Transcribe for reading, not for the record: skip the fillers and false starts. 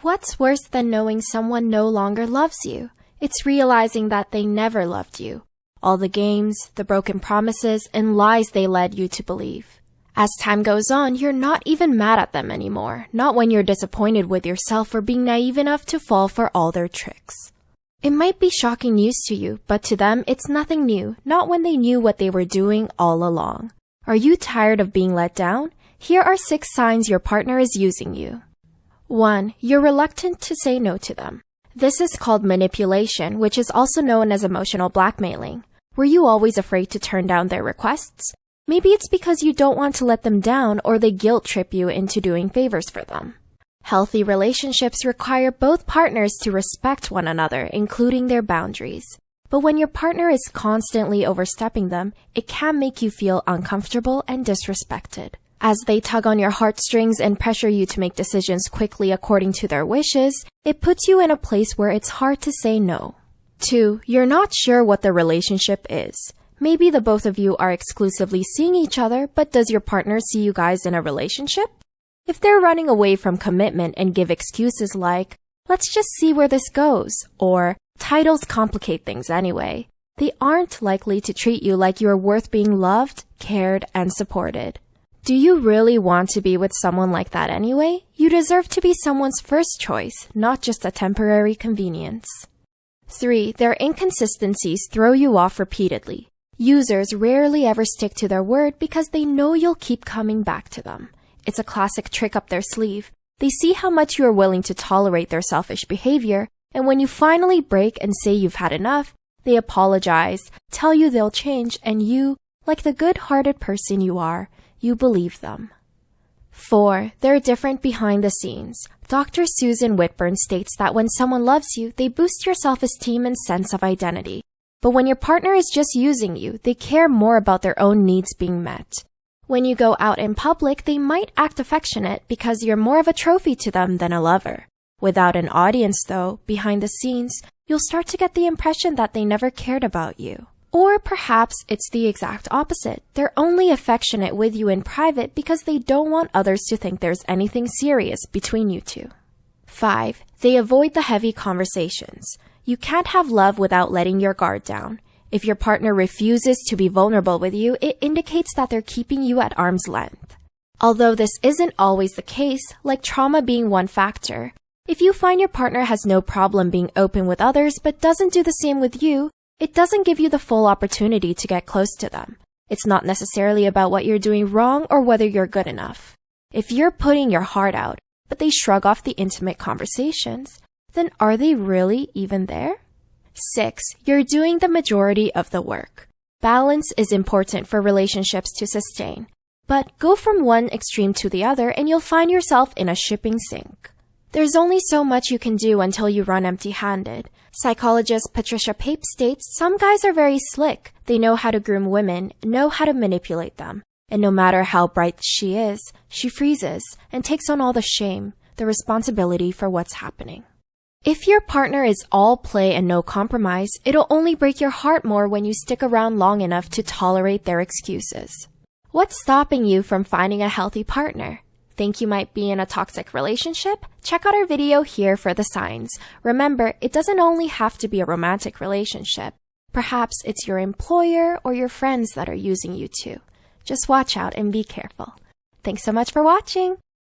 What's worse than knowing someone no longer loves you? It's realizing that they never loved you. All the games, the broken promises, and lies they led you to believe. As time goes on, you're not even mad at them anymore, not when you're disappointed with yourself for being naive enough to fall for all their tricks. It might be shocking news to you, but to them, it's nothing new, not when they knew what they were doing all along. Are you tired of being let down? Here are 6 signs your partner is using you. 1. You're reluctant to say no to them. This is called manipulation, which is also known as emotional blackmailing. Were you always afraid to turn down their requests? Maybe it's because you don't want to let them down or they guilt trip you into doing favors for them. Healthy relationships require both partners to respect one another, including their boundaries. But when your partner is constantly overstepping them, it can make you feel uncomfortable and disrespected. As they tug on your heartstrings and pressure you to make decisions quickly according to their wishes, it puts you in a place where it's hard to say no. 2. You're not sure what the relationship is. Maybe the both of you are exclusively seeing each other, but does your partner see you guys in a relationship? If they're running away from commitment and give excuses like, "Let's just see where this goes," or "Titles complicate things anyway," they aren't likely to treat you like you're worth being loved, cared, and supported. Do you really want to be with someone like that anyway? You deserve to be someone's first choice, not just a temporary convenience. 3. Their inconsistencies throw you off repeatedly. Users rarely ever stick to their word because they know you'll keep coming back to them. It's a classic trick up their sleeve. They see how much you are willing to tolerate their selfish behavior, and when you finally break and say you've had enough, they apologize, tell you they'll change, and you, like the good-hearted person you are, you believe them. 4. They're different behind the scenes. Dr. Susan Whitburn states that when someone loves you, they boost your self-esteem and sense of identity. But when your partner is just using you, they care more about their own needs being met. When you go out in public, they might act affectionate because you're more of a trophy to them than a lover. Without an audience, though, behind the scenes, you'll start to get the impression that they never cared about you. Or perhaps it's the exact opposite. They're only affectionate with you in private because they don't want others to think there's anything serious between you two. 5. They avoid the heavy conversations. You can't have love without letting your guard down. If your partner refuses to be vulnerable with you, it indicates that they're keeping you at arm's length. Although this isn't always the case, like trauma being one factor, if you find your partner has no problem being open with others but doesn't do the same with you, it doesn't give you the full opportunity to get close to them. It's not necessarily about what you're doing wrong or whether you're good enough. If you're putting your heart out, but they shrug off the intimate conversations, then are they really even there? 6. You're doing the majority of the work. Balance is important for relationships to sustain, but go from one extreme to the other and you'll find yourself in a shipping sink. There's only so much you can do until you run empty-handed. Psychologist Patricia Pape states some guys are very slick. They know how to groom women, know how to manipulate them. And no matter how bright she is, she freezes and takes on all the shame, the responsibility for what's happening. If your partner is all play and no compromise, it'll only break your heart more when you stick around long enough to tolerate their excuses. What's stopping you from finding a healthy partner? Think you might be in a toxic relationship? Check out our video here for the signs. Remember, it doesn't only have to be a romantic relationship. Perhaps it's your employer or your friends that are using you too. Just watch out and be careful. Thanks so much for watching!